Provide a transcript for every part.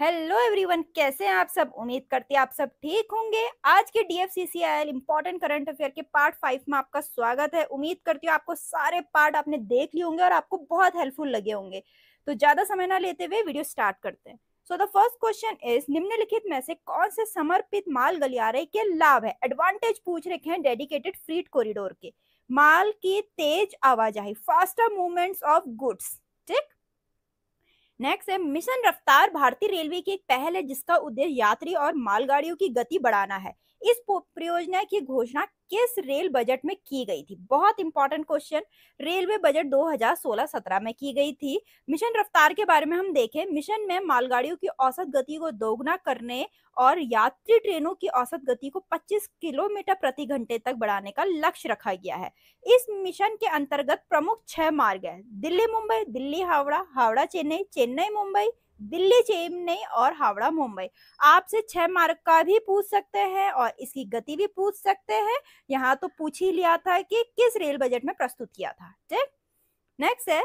Hello everyone, कैसे हैं आप सब। उम्मीद करती हैं आप सब ठीक होंगे। आज के DFCCIL इंपॉर्टेंट करंट अफेयर के पार्ट 5 में आपका स्वागत है। उम्मीद करती हूँ आपको सारे पार्ट आपने देख लिए होंगे और आपको बहुत हेल्पफुल लगे होंगे। तो ज्यादा समय ना लेते हुए वीडियो स्टार्ट करते हैं। So the first question is, निम्नलिखित में से कौन से समर्पित माल गलियारे के लाभ है। एडवांटेज पूछ रखे हैं डेडिकेटेड फ्रीट कॉरिडोर के। माल की तेज आवाजाही, फास्टर मूवमेंट्स ऑफ गुड्स। ठीक। नेक्स्ट है, मिशन रफ्तार भारतीय रेलवे की एक पहल है जिसका उद्देश्य यात्री और मालगाड़ियों की गति बढ़ाना है। इस परियोजना की घोषणा किस रेल बजट में की गई थी। बहुत इंपॉर्टेंट क्वेश्चन। रेलवे बजट 2016-17 में की गई थी। मिशन रफ्तार के बारे में हम देखें, मिशन में मालगाड़ियों की औसत गति को दोगुना करने और यात्री ट्रेनों की औसत गति को 25 किलोमीटर प्रति घंटे तक बढ़ाने का लक्ष्य रखा गया है। इस मिशन के अंतर्गत प्रमुख 6 मार्ग है। दिल्ली मुंबई, दिल्ली हावड़ा, हावड़ा चेन्नई, चेन्नई मुंबई, दिल्ली चेन्नई और हावड़ा मुंबई। आपसे 6 मार्ग का भी पूछ सकते हैं और इसकी गति भी पूछ सकते हैं। यहाँ तो पूछ ही लिया था कि किस रेल बजट में प्रस्तुत किया था। ठीक। नेक्स्ट है,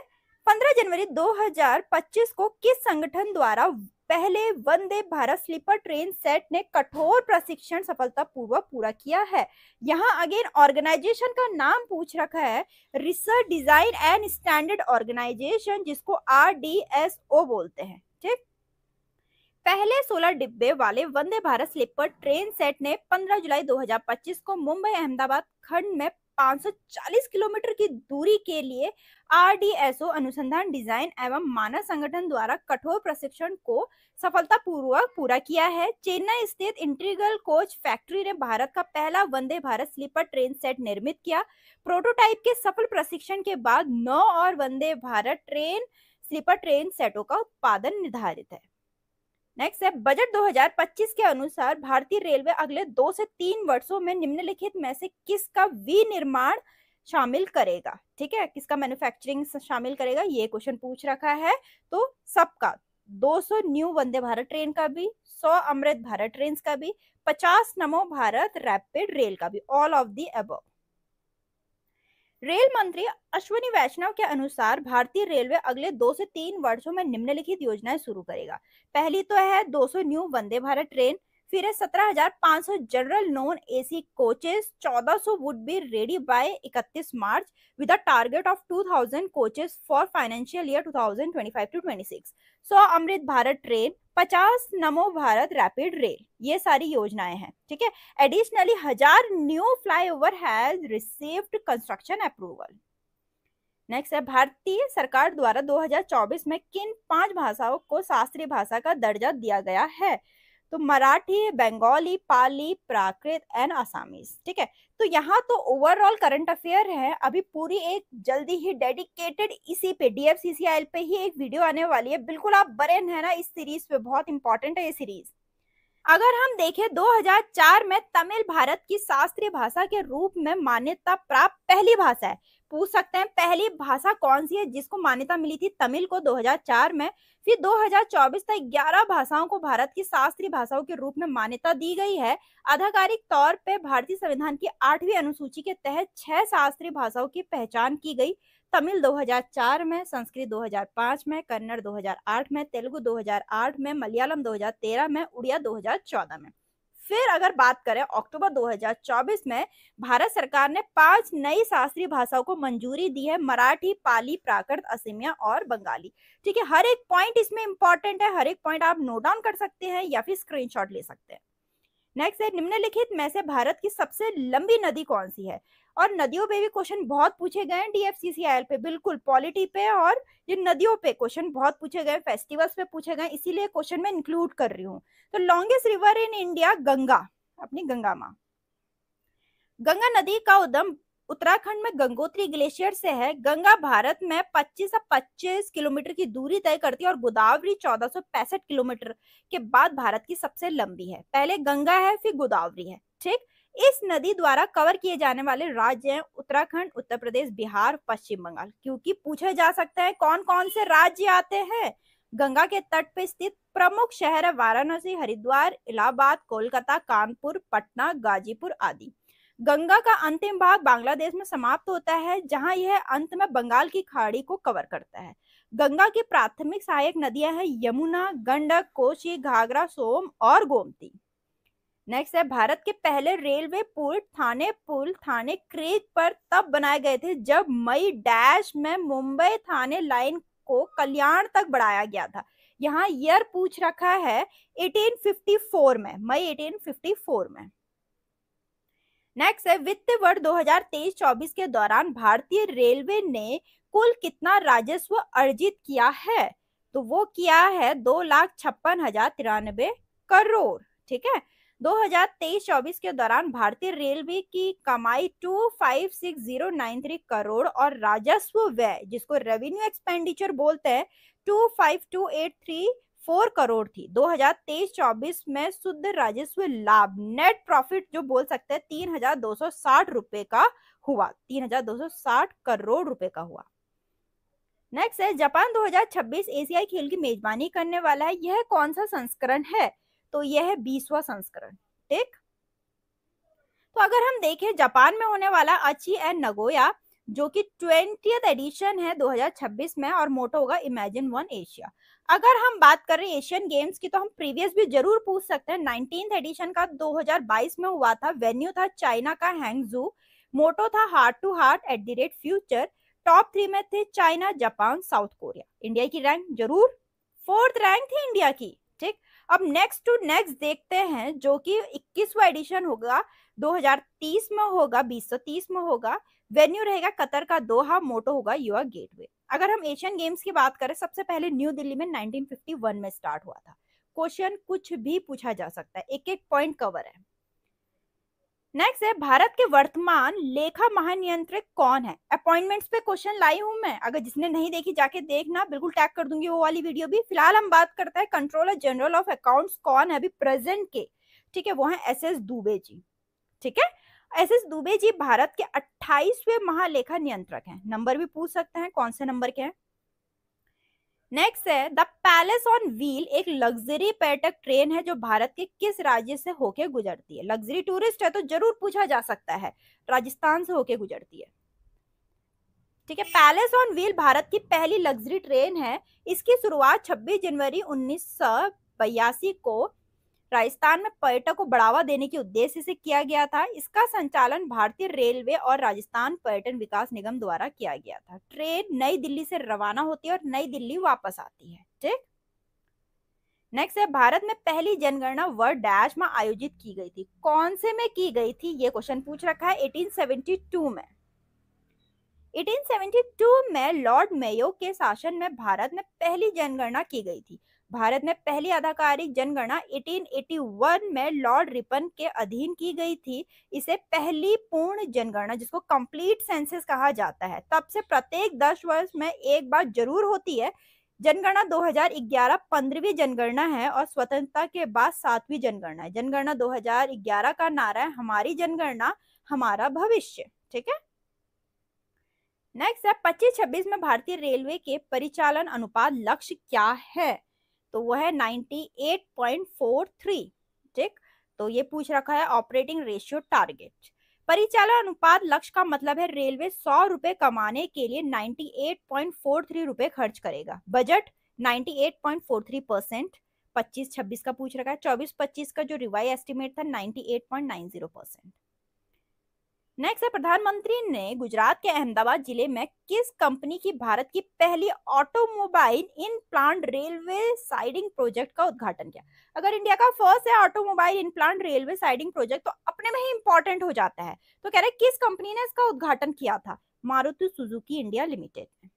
15 जनवरी 2025 को किस संगठन द्वारा पहले वंदे भारत स्लीपर ट्रेन सेट ने कठोर प्रशिक्षण सफलतापूर्वक पूरा किया है। यहाँ अगेन ऑर्गेनाइजेशन का नाम पूछ रखा है, research design and standard organization, जिसको RDSO बोलते हैं। ठीक। पहले 16 डिब्बे वाले Vande Bharat sleeper train set ने 15 जुलाई 2025 को मुंबई अहमदाबाद खंड में 540 किलोमीटर की दूरी के लिए RDSO अनुसंधान डिजाइन एवं मानक संगठन द्वारा कठोर प्रशिक्षण को सफलतापूर्वक पूरा किया है। चेन्नई स्थित इंटीग्रल कोच फैक्ट्री ने भारत का पहला वंदे भारत स्लीपर ट्रेन सेट निर्मित किया। प्रोटोटाइप के सफल प्रशिक्षण के बाद 9 और वंदे भारत स्लीपर ट्रेन सेटों का उत्पादन निर्धारित है। नेक्स्ट है, बजट 2025 के अनुसार भारतीय रेलवे अगले 2 से 3 वर्षों में निम्नलिखित में से किसका विनिर्माण शामिल करेगा। ठीक है, किसका मैन्युफैक्चरिंग शामिल करेगा, ये क्वेश्चन पूछ रखा है। तो सबका 200 न्यू वंदे भारत ट्रेन का भी, 100 अमृत भारत ट्रेन का भी, 50 नमो भारत रैपिड रेल का भी, all of the above. Rail मंत्री अश्विनी वैष्णव के अनुसार भारतीय रेलवे अगले 2 से 3 वर्षों में निम्नलिखित योजनाएं शुरू करेगा। पहली तो है 200 न्यू वंदे भारत ट्रेन, फिर है 17,500 general non AC coaches, 1400 would be ready by 31 March with a target of 2000 coaches for financial year 2025-26। 100 Amrit Bharat train, 50 Namo Bharat rapid rail, ये सारी योजनाएं हैं। ठीक है। Additionally 1000 new flyover has received construction approval. Next है, भारतीय सरकार द्वारा 2024 में किन 5 भाषाओं को शास्त्रीय भाषा का दर्जा दिया गया है। तो मराठी, बंगाली, पाली, प्राकृत एंड आसामीज। ठीक है। तो यहाँ तो ओवरऑल करंट अफेयर है। अभी पूरी एक जल्दी ही डेडिकेटेड इसी पे DFCCIL पे ही एक वीडियो आने वाली है। बिल्कुल आप बने हैं ना इस सीरीज पे, बहुत इंपॉर्टेंट है ये सीरीज। अगर हम देखें 2004 में तमिल भारत की शास्त्रीय भाषा के रूप में मान्यता प्राप्त पहली भाषा है। पूछ सकते हैं पहली भाषा कौन सी है जिसको मान्यता मिली थी तमिल को 2004 में। फिर 2024 तक 11 भाषाओं को भारत की शास्त्रीय भाषाओं के रूप में मान्यता दी गई है। आधिकारिक तौर पे भारतीय संविधान की 8वीं अनुसूची के तहत 6 शास्त्रीय भाषाओं की पहचान की गई। तमिल 2004 में, संस्कृत 2005 में, कन्नड़ 2008 में, तेलुगु 2008 में, मलयालम 2013 में, उड़िया 2014 में। फिर अगर बात करें अक्टूबर 2024 में भारत सरकार ने 5 नई शास्त्रीय भाषाओं को मंजूरी दी है, मराठी, पाली, प्राकृत, असमिया और बंगाली। ठीक है, हर एक पॉइंट इसमें इंपॉर्टेंट है, हर एक पॉइंट आप नोट डाउन कर सकते हैं या फिर स्क्रीनशॉट ले सकते हैं। नेक्स्ट है, निम्नलिखित में से भारत की सबसे लंबी नदी कौन सी है। और नदियों पे भी क्वेश्चन बहुत पूछे गए हैं DFCCIL पे, बिल्कुल पॉलिटी पे और ये नदियों पे क्वेश्चन बहुत पूछे गए, फेस्टिवल्स पे पूछे गए, इसीलिए क्वेश्चन में इंक्लूड कर रही हूँ। तो longest river in India, Ganga, अपनी गंगा माँ। गंगा नदी का उद्गम उत्तराखंड में गंगोत्री ग्लेशियर से है। गंगा भारत में 25 से 25 किलोमीटर की दूरी तय करती है और गोदावरी 1465 किलोमीटर के बाद भारत की सबसे लंबी है। पहले गंगा है, फिर गोदावरी है। ठीक। इस नदी द्वारा कवर किए जाने वाले राज्य हैं उत्तराखंड, उत्तर प्रदेश, बिहार, पश्चिम बंगाल। क्योंकि पूछे जा सकते हैं कौन कौन से राज्य आते हैं। गंगा के तट पर स्थित प्रमुख शहर है वाराणसी, हरिद्वार, इलाहाबाद, कोलकाता, कानपुर, पटना, गाजीपुर आदि। गंगा का अंतिम भाग बांग्लादेश में समाप्त होता है, जहां यह अंत में बंगाल की खाड़ी को कवर करता है। गंगा की प्राथमिक सहायक नदियां हैं यमुना, गंडक, कोसी, घाघरा, सोम और गोमती। नेक्स्ट है, भारत के पहले रेलवे पुल थाने क्रेक पर तब बनाए गए थे जब मई डैश में मुंबई थाने लाइन को कल्याण तक बढ़ाया गया था। यहाँ ईयर पूछ रखा है 1854 में, मई 1854 में। नेक्स्ट है, वित्त वर्ष 2023-24 के दौरान भारतीय रेलवे ने कुल कितना राजस्व अर्जित किया है? तो वो किया है 2,56,093 करोड़। ठीक है, 2023-24 के दौरान भारतीय रेलवे की कमाई 2,56,093 करोड़ और राजस्व व्यय, जिसको रेवेन्यू एक्सपेंडिचर बोलते हैं, 2,52,834 करोड़ थी। 2023-24 में शुद्ध राजस्व लाभ, नेट प्रॉफिट जो बोल सकते हैं, 3,260 रुपए का हुआ, 3,260 करोड़ रुपए का हुआ। नेक्स्ट है, जापान 2026 एशियाई खेल की मेजबानी करने वाला है। यह कौन सा संस्करण है? तो यह है 20वां संस्करण। ठीक, तो अगर हम देखें जापान में होने वाला अची एंड नगोया, जो कि 20th एडिशन है 2026 में, और मोटो होगा इमेजिन वन एशिया। अगर हम बात करें एशियन गेम्स की, तो हम प्रीवियस भी जरूर पूछ सकते हैं। 19th एडिशन का 2022 में हुआ था। वेन्यू था चाइना का हैंगजू। मोटो था heart to heart @future. Top 3 में थे China, Japan, South Korea. India की रैंक जरूर 4th रैंक थी इंडिया की। ठीक, अब नेक्स्ट टू नेक्स्ट देखते हैं, जो कि 21वां एडिशन होगा, 2030 में होगा, 2030 में होगा। वेन्यू रहेगा कतर का दोहा। मोटो होगा युवा गेटवे। अगर हम एशियन गेम्स की बात करें, सबसे पहले न्यू दिल्ली में 1951 में स्टार्ट हुआ था। क्वेश्चन कुछ भी पूछा जा सकता है, एक एक पॉइंट कवर है। नेक्स्ट है, भारत के वर्तमान लेखा महानियंत्रक कौन है? अपॉइंटमेंट्स पे क्वेश्चन लाई हूं मैं, अगर जिसने नहीं देखी जाके देखना, बिल्कुल टैग कर दूंगी वो वाली वीडियो भी। फिलहाल हम बात करते हैं कंट्रोलर जनरल ऑफ अकाउंट्स कौन है अभी प्रेजेंट के। ठीक है, वो है SS दुबे जी। ठीक है, SS दुबे जी भारत के 28वें महालेखा नियंत्रक हैं। नंबर भी पूछ सकते हैं, कौन से नंबर के हैं। नेक्स्ट है, द पैलेस ऑन व्हील एक लग्जरी पर्यटक ट्रेन है जो भारत के किस राज्य से होके गुजरती है? लग्जरी टूरिस्ट है तो जरूर पूछा जा सकता है, राजस्थान से होके गुजरती है। ठीक है, पैलेस ऑन व्हील भारत की पहली लग्जरी ट्रेन है। इसकी शुरुआत 26 जनवरी 1982 को राजस्थान में पर्यटक को बढ़ावा देने के उद्देश्य से किया गया था। इसका संचालन भारतीय रेलवे और राजस्थान पर्यटन विकास निगम द्वारा किया गया था। ट्रेन नई दिल्ली से रवाना होती है और नई दिल्ली वापस आती है। ठीक, नेक्स्ट है, भारत में पहली जनगणना वर्ष डैश में आयोजित की गई थी। कौन से में की गई थी? ये क्वेश्चन पूछ रखा है 1872 में। 1872 में लॉर्ड मेयो के शासन में भारत में पहली जनगणना की गई थी। भारत में पहली आधिकारिक जनगणना 1881 में लॉर्ड रिपन के अधीन की गई थी। इसे पहली पूर्ण जनगणना, जिसको कंप्लीट सेंसस कहा जाता है, तब से प्रत्येक 10 वर्ष में एक बार जरूर होती है। जनगणना 2011 15वीं जनगणना है और स्वतंत्रता के बाद 7वीं जनगणना है। जनगणना 2011 का नारा है, हमारी जनगणना हमारा भविष्य। ठीक है, नेक्स्ट है, 25-26 में भारतीय रेलवे के परिचालन अनुपात लक्ष्य क्या है? तो वो है 98.43। ठीक, तो ये पूछ रखा है ऑपरेटिंग रेशियो टारगेट। परिचालन अनुपात लक्ष्य का मतलब है रेलवे 100 रुपए कमाने के लिए 98.43 रुपए खर्च करेगा। बजट 98.43%। 25-26 का पूछ रखा है। 24-25 का जो रिवाइज एस्टिमेट था 98.90%। नेक्स्ट है, प्रधानमंत्री ने गुजरात के अहमदाबाद जिले में किस कंपनी की भारत की पहली automobile in plant railway siding project का उद्घाटन किया? अगर इंडिया का फर्स्ट है automobile in plant railway siding project, तो अपने में ही इंपॉर्टेंट हो जाता है। तो कह रहे किस कंपनी ने इसका उद्घाटन किया था? मारुति सुजुकी इंडिया लिमिटेड ने।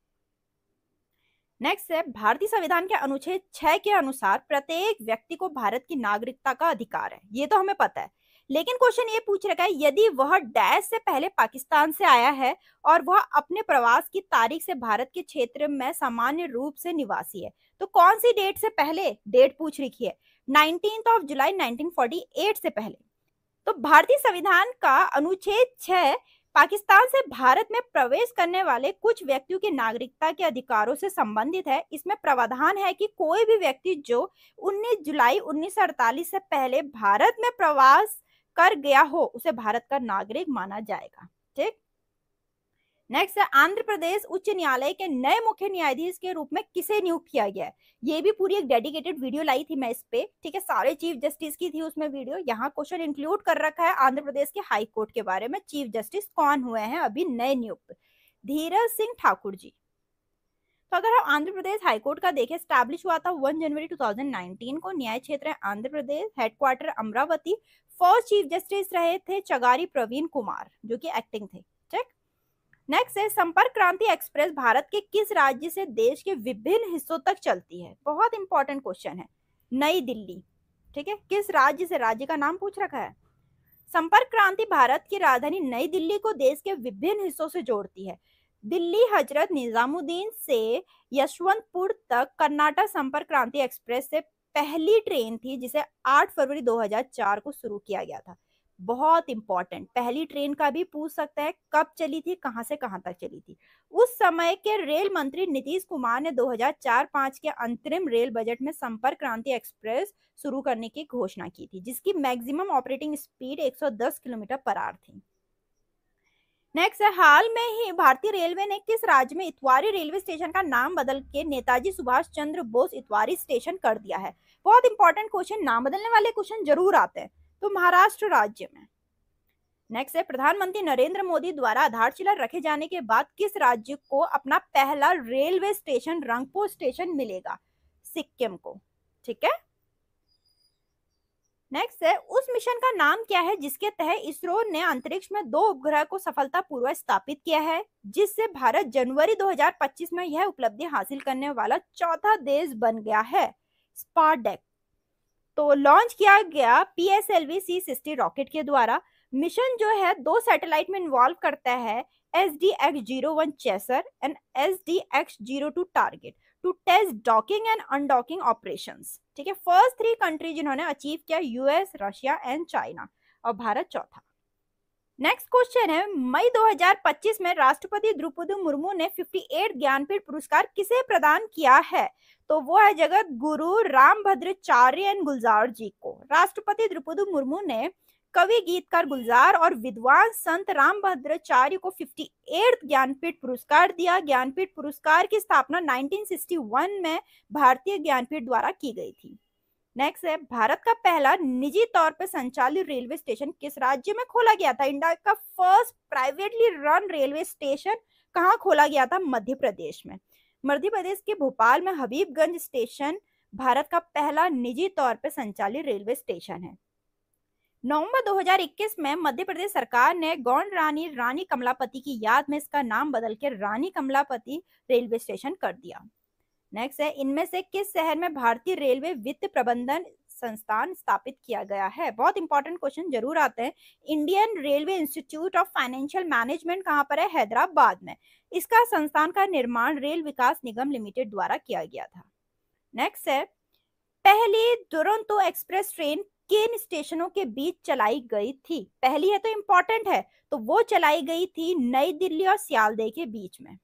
नेक्स्ट है, भारतीय संविधान के अनुच्छेद 6 के अनुसार प्रत्येक व्यक्ति को भारत की नागरिकता का अधिकार है। ये तो हमें पता है, लेकिन क्वेश्चन ये पूछ रखा है यदि वह डैश से पहले पाकिस्तान से आया है और वह अपने प्रवास की तारीख से भारत के क्षेत्र में सामान्य रूप से निवासी है, तो कौन सी डेट से पहले? डेट पूछ रखी है 19 जुलाई 1948 से पहले। तो भारतीय संविधान का अनुच्छेद 6 पाकिस्तान से भारत में प्रवेश करने वाले कुछ व्यक्तियों की नागरिकता के अधिकारों से संबंधित है। इसमें प्रावधान है कि कोई भी व्यक्ति जो 19 जुलाई 1948 से पहले भारत में प्रवास कर गया हो, उसे भारत का नागरिक माना जाएगा। ठीक, नेक्स्ट है आंध्र प्रदेश उच्च न्यायालय के नए मुख्य न्यायाधीश के रूप में किसे नियुक्त किया गया है। ये भी पूरी एक डेडिकेटेड वीडियो लाई थी मैं इस पे, ठीक है, सारे चीफ जस्टिस की थी उसमें वीडियो। यहाँ क्वेश्चन इंक्लूड कर रखा है आंध्र प्रदेश के हाई कोर्ट के बारे में, चीफ जस्टिस कौन हुए हैं अभी नए नियुक्त, धीरज सिंह ठाकुर जी। तो अगर हम आंध्र प्रदेश हाईकोर्ट का देखें, स्टैब्लिश हुआ था 1 जनवरी 2019 को, न्याय क्षेत्र है Andhra Pradesh, headquarter Amaravati, first chief justice रहे थे चगारी प्रवीण कुमार जो कि एक्टिंग थे। ठीक, नेक्स्ट है संपर्क क्रांति एक्सप्रेस भारत के किस राज्य से देश के विभिन्न हिस्सों तक चलती है। बहुत इंपॉर्टेंट क्वेश्चन है, नई दिल्ली, ठीक है, किस राज्य से, राज्य का नाम पूछ रखा है। संपर्क क्रांति भारत की राजधानी नई दिल्ली को देश के विभिन्न हिस्सों से जोड़ती है। दिल्ली हजरत निजामुद्दीन से यशवंतपुर तक कर्नाटक संपर्क क्रांति एक्सप्रेस से पहली ट्रेन थी जिसे 8 फरवरी 2004 को शुरू किया गया था। बहुत इंपॉर्टेंट, पहली ट्रेन का भी पूछ सकता है, कब चली थी, कहां से कहां तक चली थी। उस समय के रेल मंत्री नीतीश कुमार ने 2004-5 के अंतरिम रेल बजट में संपर्क क्रांति एक्सप्रेस शुरू करने की घोषणा की थी जिसकी maximum operating speed 110 kilometre per hour थी। नेक्स्ट है हाल में ही भारतीय रेलवे ने किस राज्य में इतवारी रेलवे स्टेशन का नाम बदल के नेताजी सुभाष चंद्र बोस इतवारी स्टेशन कर दिया है। बहुत इंपॉर्टेंट क्वेश्चन, नाम बदलने वाले क्वेश्चन जरूर आते हैं, तो महाराष्ट्र राज्य में। नेक्स्ट है प्रधानमंत्री नरेंद्र मोदी द्वारा आधारशिला रखे जाने के बाद किस राज्य को अपना पहला रेलवे स्टेशन रंगपुर स्टेशन मिलेगा, सिक्किम को। ठीक है, नेक्स्ट है उस मिशन का नाम क्या है जिसके तहत इसरो ने अंतरिक्ष में 2 उपग्रह को सफलतापूर्वक स्थापित किया है, जिससे भारत जनवरी 2025 में यह उपलब्धि हासिल करने वाला चौथा देश बन गया है। स्पारडेक तो लॉन्च किया गया PSLV C60 रॉकेट के द्वारा। मिशन जो है 2 सैटेलाइट में इन्वॉल्व करता है, SDX-01 chaser and SDX-02 target to test docking and undocking operations. ठीक है, फर्स्ट 3 कंट्री जिन्होंने अचीव किया, यूएस, रशिया एंड चाइना, और भारत चौथा। नेक्स्ट क्वेश्चन है मई 2025 में राष्ट्रपति द्रौपदी मुर्मू ने 58 ज्ञानपीठ पुरस्कार किसे प्रदान किया है, तो वो है जगत गुरु रामभद्राचार्य एंड गुलजार जी को। राष्ट्रपति द्रौपदी मुर्मू ने कवि गीतकार गुलजार और विद्वान संत रामभद्राचार्य को 58 ज्ञानपीठ पुरस्कार दिया। ज्ञानपीठ पुरस्कार की स्थापना 1961 में भारतीय ज्ञानपीठ द्वारा की गई थी। नेक्स्ट है भारत का पहला निजी तौर पर संचालित रेलवे स्टेशन किस राज्य में खोला गया था। इंडिया का first privately run railway station कहाँ खोला गया था, मध्य प्रदेश में। मध्य प्रदेश के भोपाल में हबीबगंज स्टेशन भारत का पहला निजी तौर पर संचालित रेलवे स्टेशन है। नवंबर 2021 में मध्य प्रदेश सरकार ने गौड़ रानी रानी कमलापति की याद में इसका नाम बदल के रानी कमलापति रेलवे स्टेशन कर दिया। नेक्स्ट है इनमें से किस शहर में भारतीय रेलवे वित्त प्रबंधन संस्थान स्थापित किया गया है। बहुत इंपॉर्टेंट क्वेश्चन जरूर आते हैं। Indian railway institute of financial management कहाँ पर है, हैदराबाद में। इसका संस्थान का निर्माण रेल विकास निगम लिमिटेड द्वारा किया गया था। नेक्स्ट है पहली दुरंतो एक्सप्रेस ट्रेन किन स्टेशनों के बीच चलाई गई थी। पहली है तो इंपॉर्टेंट है, तो वो चलाई गई थी नई दिल्ली और सियालदह के बीच में।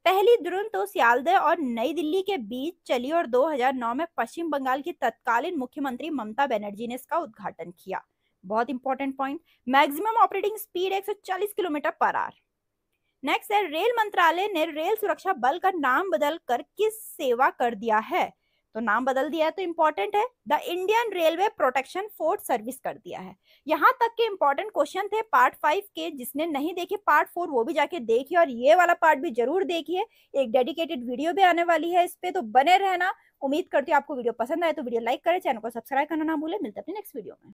पहली दुरंतो सियालदह और नई दिल्ली के बीच चली और 2009 में पश्चिम बंगाल की तत्कालीन मुख्यमंत्री ममता बनर्जी ने इसका उद्घाटन किया। बहुत important point, maximum operating speed 140 kilometre per hour. Next है रेल मंत्रालय ने रेल सुरक्षा बल का नाम बदल कर किस सेवा कर दिया है, तो नाम बदल दिया है तो इंपॉर्टेंट है, the Indian railway protection force service कर दिया है। यहाँ तक के इंपॉर्टेंट क्वेश्चन थे पार्ट 5 के, जिसने नहीं देखे पार्ट 4 वो भी जाके देखिए और ये वाला पार्ट भी जरूर देखिए। एक डेडिकेटेड वीडियो भी आने वाली है इस पे, तो बने रहना। उम्मीद करती हूँ आपको वीडियो पसंद आए तो वीडियो लाइक करें, चैनल को सब्सक्राइब करना ना भूले। मिलते हैं अपने नेक्स्ट वीडियो में।